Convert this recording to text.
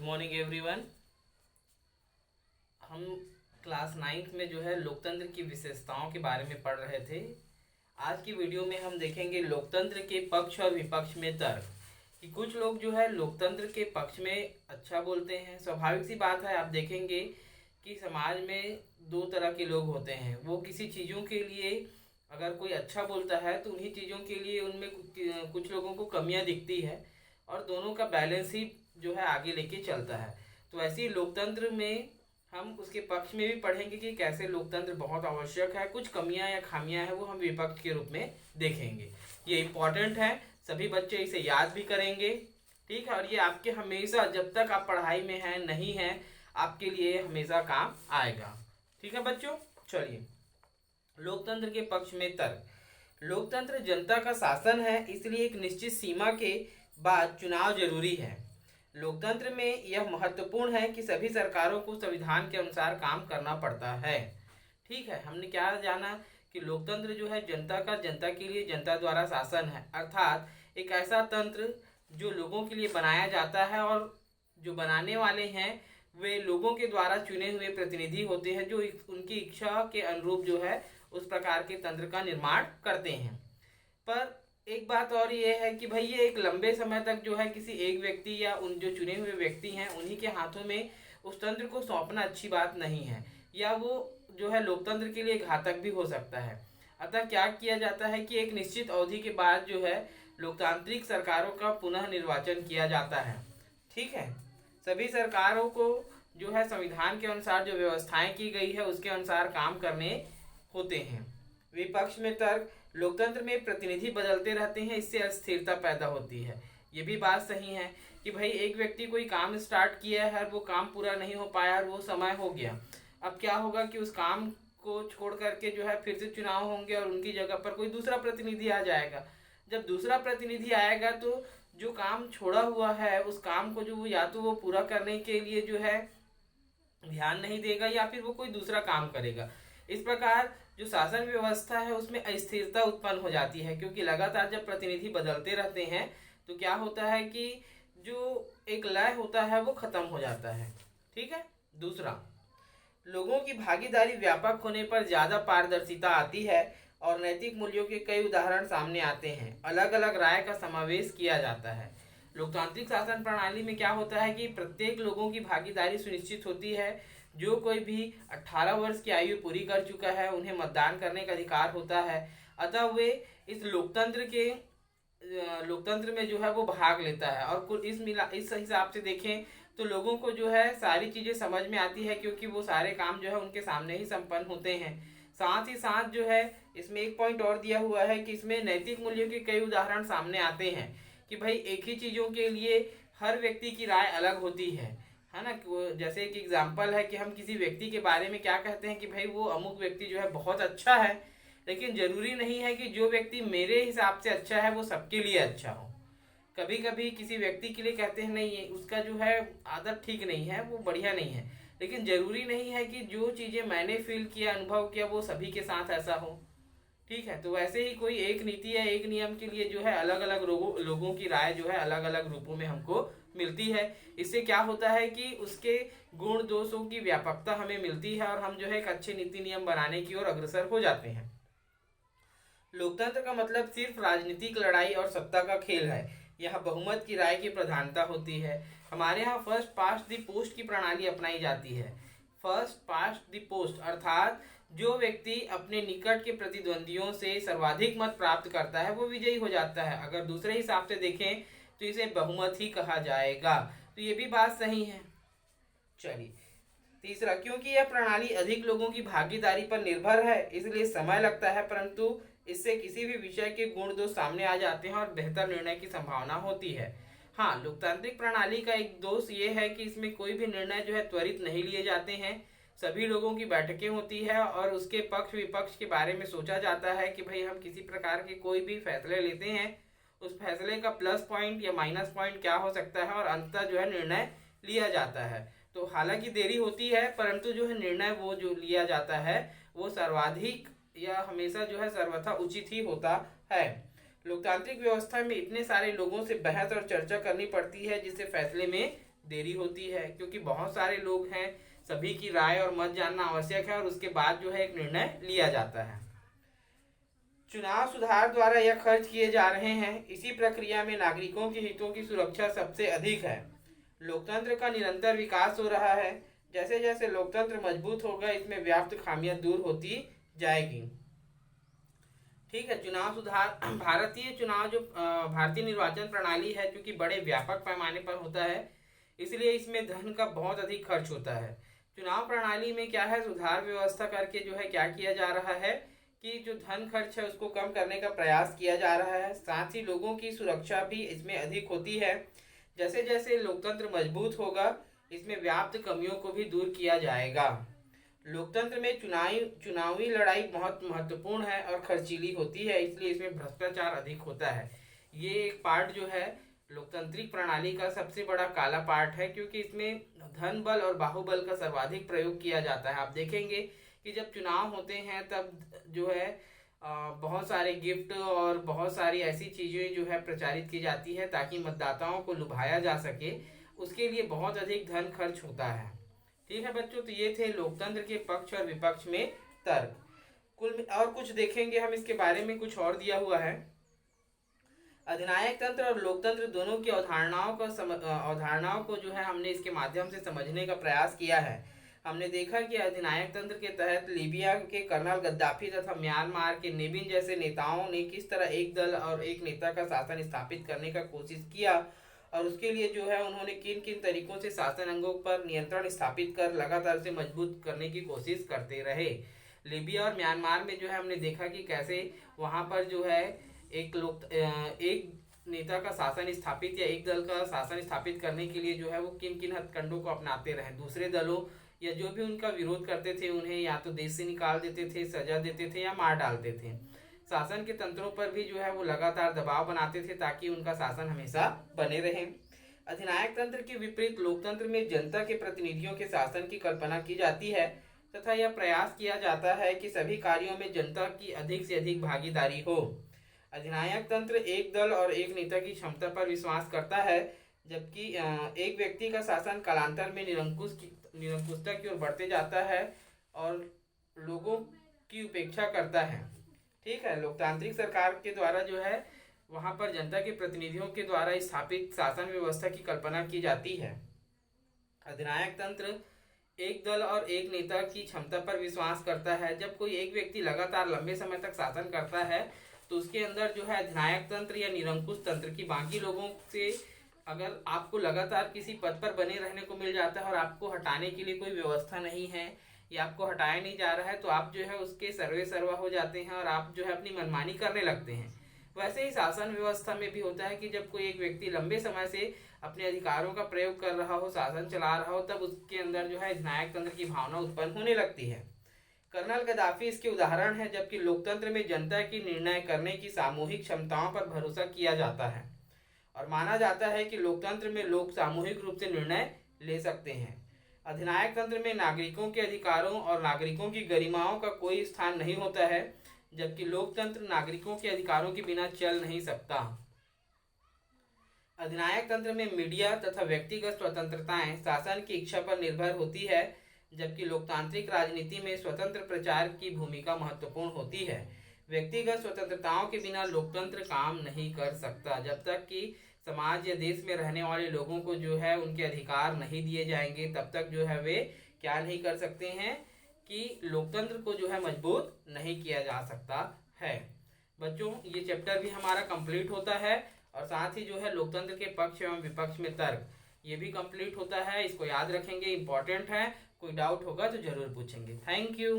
Morning everyone. हम class 9th में जो है लोकतंत्र की विशेषताओं के बारे में पढ़ रहे थे। आज की वीडियो में हम देखेंगे लोकतंत्र के पक्ष और विपक्ष में तर्क। कि कुछ लोग जो है लोकतंत्र के पक्ष में अच्छा बोलते हैं। स्वाभाविक सी बात है, आप देखेंगे कि समाज में दो तरह के लोग होते हैं। वो किसी चीज़ों के लिए अगर कोई अच्छा बोलता है तो उन्हीं चीज़ों के लिए उनमें कुछ लोगों को कमियां दिखती है और दोनों का बैलेंस ही जो है आगे लेके चलता है। तो ऐसे ही लोकतंत्र में हम उसके पक्ष में भी पढ़ेंगे कि कैसे लोकतंत्र बहुत आवश्यक है, कुछ कमियां या खामियां हैं वो हम विपक्ष के रूप में देखेंगे। ये इम्पोर्टेंट है, सभी बच्चे इसे याद भी करेंगे। ठीक है, और ये आपके हमेशा जब तक आप पढ़ाई में हैं नहीं हैं आपके लिए हमेशा काम आएगा। ठीक है बच्चों, चलिए लोकतंत्र के पक्ष में तर्क। लोकतंत्र जनता का शासन है, इसलिए एक निश्चित सीमा के बाद चुनाव जरूरी है। लोकतंत्र में यह महत्वपूर्ण है कि सभी सरकारों को संविधान के अनुसार काम करना पड़ता है। ठीक है, हमने क्या जाना कि लोकतंत्र जो है जनता का, जनता के लिए जनता द्वारा शासन है, अर्थात एक ऐसा तंत्र जो लोगों के लिए बनाया जाता है और जो बनाने वाले हैं वे लोगों के द्वारा चुने हुए प्रतिनिधि होते हैं जो उनकी इच्छा के अनुरूप जो है उस प्रकार के तंत्र का निर्माण करते हैं। पर एक बात और ये है कि भाई ये एक लंबे समय तक जो है किसी एक व्यक्ति या उन जो चुने हुए व्यक्ति हैं उन्हीं के हाथों में उस तंत्र को सौंपना अच्छी बात नहीं है, या वो जो है लोकतंत्र के लिए घातक भी हो सकता है। अतः क्या किया जाता है कि एक निश्चित अवधि के बाद जो है लोकतांत्रिक सरकारों का पुनः निर्वाचन किया जाता है। ठीक है, सभी सरकारों को जो है संविधान के अनुसार जो व्यवस्थाएं की गई है उसके अनुसार काम करने होते हैं। विपक्ष में तर्क। लोकतंत्र में प्रतिनिधि बदलते रहते हैं, इससे अस्थिरता पैदा होती है। ये भी बात सही है कि भाई एक व्यक्ति कोई काम स्टार्ट किया है और वो काम पूरा नहीं हो पाया और वो समय हो गया। अब क्या होगा कि उस काम को छोड़ करके जो है फिर से चुनाव होंगे और उनकी जगह पर कोई दूसरा प्रतिनिधि आ जाएगा। जब दूसरा प्रतिनिधि आएगा तो जो काम छोड़ा हुआ है उस काम को जो या तो वो पूरा करने के लिए जो है ध्यान नहीं देगा या फिर वो कोई दूसरा काम करेगा। इस प्रकार जो शासन व्यवस्था है उसमें अस्थिरता उत्पन्न हो जाती है, क्योंकि लगातार जब प्रतिनिधि बदलते रहते हैं तो क्या होता है कि जो एक लय होता है वो खत्म हो जाता है। ठीक है, दूसरा, लोगों की भागीदारी व्यापक होने पर ज्यादा पारदर्शिता आती है और नैतिक मूल्यों के कई उदाहरण सामने आते हैं। अलग अलग राय का समावेश किया जाता है। लोकतांत्रिक शासन प्रणाली में क्या होता है कि प्रत्येक लोगों की भागीदारी सुनिश्चित होती है। जो कोई भी 18 वर्ष की आयु पूरी कर चुका है उन्हें मतदान करने का अधिकार होता है, अतः वे इस लोकतंत्र में जो है वो भाग लेता है। और इस हिसाब से देखें तो लोगों को जो है सारी चीज़ें समझ में आती है, क्योंकि वो सारे काम जो है उनके सामने ही संपन्न होते हैं। साथ ही साथ जो है इसमें एक पॉइंट और दिया हुआ है कि इसमें नैतिक मूल्यों के कई उदाहरण सामने आते हैं कि भाई एक ही चीज़ों के लिए हर व्यक्ति की राय अलग होती है ना। जैसे एक एग्जाम्पल है कि हम किसी व्यक्ति के बारे में क्या कहते हैं कि भाई वो अमुक व्यक्ति जो है बहुत अच्छा है, लेकिन जरूरी नहीं है कि जो व्यक्ति मेरे हिसाब से अच्छा है वो सबके लिए अच्छा हो। कभी कभी किसी व्यक्ति के लिए कहते हैं नहीं उसका जो है आदत ठीक नहीं है, वो बढ़िया नहीं है, लेकिन जरूरी नहीं है कि जो चीज़ें मैंने फील किया, अनुभव किया, वो सभी के साथ ऐसा हो। ठीक है, तो वैसे ही कोई एक नीति या एक नियम के लिए जो है अलग अलग लोगों की राय जो है अलग अलग रूपों में हमको मिलती है। इससे क्या होता है कि उसके गुण दोषों की व्यापकता हमें मिलती है और हम जो है एक अच्छे नीति नियम बनाने की ओर अग्रसर हो जाते हैं। लोकतंत्र का मतलब सिर्फ राजनीतिक लड़ाई और सत्ता का खेल है। यहाँ बहुमत की राय की प्रधानता होती है। हमारे यहाँ फर्स्ट पास्ट द पोस्ट की प्रणाली अपनाई जाती है। फर्स्ट पास्ट द पोस्ट अर्थात जो व्यक्ति अपने निकट के प्रतिद्वंदियों से सर्वाधिक मत प्राप्त करता है वो विजयी हो जाता है। अगर दूसरे हिसाब से देखें तो इसे बहुमत ही कहा जाएगा। तो ये भी बात सही है। चलिए तीसरा, क्योंकि यह प्रणाली अधिक लोगों की भागीदारी पर निर्भर है इसलिए समय लगता है, परंतु इससे किसी भी विषय के गुण दोष सामने आ जाते हैं और बेहतर निर्णय की संभावना होती है। हाँ, लोकतांत्रिक प्रणाली का एक दोष ये है कि इसमें कोई भी निर्णय जो है त्वरित नहीं लिए जाते हैं। सभी लोगों की बैठकें होती है और उसके पक्ष विपक्ष के बारे में सोचा जाता है कि भाई हम किसी प्रकार के कोई भी फैसले लेते हैं उस फैसले का प्लस पॉइंट या माइनस पॉइंट क्या हो सकता है और अंततः जो है निर्णय लिया जाता है। तो हालांकि देरी होती है परंतु जो है निर्णय वो जो लिया जाता है वो सर्वाधिक या हमेशा जो है सर्वथा उचित ही होता है। लोकतांत्रिक व्यवस्था में इतने सारे लोगों से बहस और चर्चा करनी पड़ती है जिससे फैसले में देरी होती है, क्योंकि बहुत सारे लोग हैं, सभी की राय और मत जानना आवश्यक है और उसके बाद जो है एक निर्णय लिया जाता है। चुनाव सुधार द्वारा यह खर्च किए जा रहे हैं। इसी प्रक्रिया में नागरिकों के हितों की सुरक्षा सबसे अधिक है। लोकतंत्र का निरंतर विकास हो रहा है। जैसे जैसे लोकतंत्र मजबूत होगा, इसमें व्याप्त खामियां दूर होती जाएगी। ठीक है, चुनाव सुधार। भारतीय चुनाव जो भारतीय निर्वाचन प्रणाली है, क्योंकि बड़े व्यापक पैमाने पर होता है, इसलिए इसमें धन का बहुत अधिक खर्च होता है। चुनाव प्रणाली में क्या है, सुधार व्यवस्था करके जो है क्या किया जा रहा है कि जो धन खर्च है उसको कम करने का प्रयास किया जा रहा है। साथ ही लोगों की सुरक्षा भी इसमें अधिक होती है। जैसे जैसे लोकतंत्र मजबूत होगा, इसमें व्याप्त कमियों को भी दूर किया जाएगा। लोकतंत्र में चुनावी लड़ाई बहुत महत्वपूर्ण है और खर्चीली होती है, इसलिए इसमें भ्रष्टाचार अधिक होता है। ये एक पार्ट जो है लोकतांत्रिक प्रणाली का सबसे बड़ा काला पार्ट है, क्योंकि इसमें धन बल और बाहुबल का सर्वाधिक प्रयोग किया जाता है। आप देखेंगे कि जब चुनाव होते हैं तब जो है बहुत सारे गिफ्ट और बहुत सारी ऐसी चीज़ें जो है प्रचारित की जाती है ताकि मतदाताओं को लुभाया जा सके। उसके लिए बहुत अधिक धन खर्च होता है। ठीक है बच्चों, तो ये थे लोकतंत्र के पक्ष और विपक्ष में तर्क। कुल और कुछ देखेंगे हम इसके बारे में, कुछ और दिया हुआ है। अधिनायक तंत्र और लोकतंत्र दोनों की अवधारणाओं को जो है हमने इसके माध्यम से समझने का प्रयास किया है। हमने देखा कि अधिनायक तंत्र के तहत लीबिया के कर्नल गद्दाफी तथा म्यांमार के नेबिन जैसे नेताओं ने किस तरह एक दल और एक नेता का शासन स्थापित करने का कोशिश किया, और उसके लिए जो है उन्होंने किन किन तरीकों से शासन अंगों पर नियंत्रण स्थापित कर लगातार उसे मजबूत करने की कोशिश करते रहे। लीबिया और म्यांमार में जो है हमने देखा कि कैसे वहाँ पर जो है एक नेता का शासन स्थापित या एक दल का शासन स्थापित करने के लिए जो है वो किन किन हथकंडों को अपनाते रहे। दूसरे दलों या जो भी उनका विरोध करते थे उन्हें या तो देश से निकाल देते थे, सजा देते थे या मार डालते थे। शासन के तंत्रों पर भी जो है वो लगातार दबाव बनाते थे ताकि उनका शासन हमेशा बने रहे। अधिनायक तंत्र के विपरीत लोकतंत्र में जनता के प्रतिनिधियों के शासन की कल्पना की जाती है तथा यह प्रयास किया जाता है कि सभी कार्यों में जनता की अधिक से अधिक भागीदारी हो। अधिनायक तंत्र एक दल और एक नेता की क्षमता पर विश्वास करता है, जबकि एक व्यक्ति का शासन कालांतर में निरंकुशता की ओर बढ़ते जाता है और लोगों की उपेक्षा करता है। ठीक है, लोकतांत्रिक सरकार के द्वारा जो है वहाँ पर जनता के प्रतिनिधियों के द्वारा स्थापित शासन व्यवस्था की कल्पना की जाती है। अधिनायक तंत्र एक दल और एक नेता की क्षमता पर विश्वास करता है। जब कोई एक व्यक्ति लगातार लंबे समय तक शासन करता है तो उसके अंदर जो है अधिनायक तंत्र या निरंकुश तंत्र की बाकी लोगों से, अगर आपको लगातार किसी पद पर बने रहने को मिल जाता है और आपको हटाने के लिए कोई व्यवस्था नहीं है या आपको हटाया नहीं जा रहा है, तो आप जो है उसके सर्वे सर्वा हो जाते हैं और आप जो है अपनी मनमानी करने लगते हैं। वैसे ही शासन व्यवस्था में भी होता है कि जब कोई एक व्यक्ति लंबे समय से अपने अधिकारों का प्रयोग कर रहा हो, शासन चला रहा हो, तब उसके अंदर जो है अधिनायक तंत्र की भावना उत्पन्न होने लगती है। कर्नल गद्दाफी इसके उदाहरण है, जबकि लोकतंत्र में जनता की निर्णय करने की सामूहिक क्षमताओं पर भरोसा किया जाता है और माना जाता है कि लोकतंत्र में लोग सामूहिक रूप से निर्णय ले सकते हैं। अधिनायक तंत्र में नागरिकों के अधिकारों और नागरिकों की गरिमाओं का कोई स्थान नहीं होता है, जबकि लोकतंत्र नागरिकों के अधिकारों के बिना चल नहीं सकता। अधिनायक तंत्र में मीडिया तथा व्यक्तिगत स्वतंत्रताएं शासन की इच्छा पर निर्भर होती है, जबकि लोकतांत्रिक राजनीति में स्वतंत्र प्रचार की भूमिका महत्वपूर्ण होती है। व्यक्तिगत स्वतंत्रताओं के बिना लोकतंत्र काम नहीं कर सकता। जब तक कि समाज या देश में रहने वाले लोगों को जो है उनके अधिकार नहीं दिए जाएंगे, तब तक जो है वे क्या नहीं कर सकते हैं कि लोकतंत्र को जो है मजबूत नहीं किया जा सकता है। बच्चों, ये चैप्टर भी हमारा कंप्लीट होता है और साथ ही जो है लोकतंत्र के पक्ष एवं विपक्ष में तर्क, ये भी कंप्लीट होता है। इसको याद रखेंगे, इंपॉर्टेंट है। कोई डाउट होगा तो जरूर पूछेंगे। Thank you.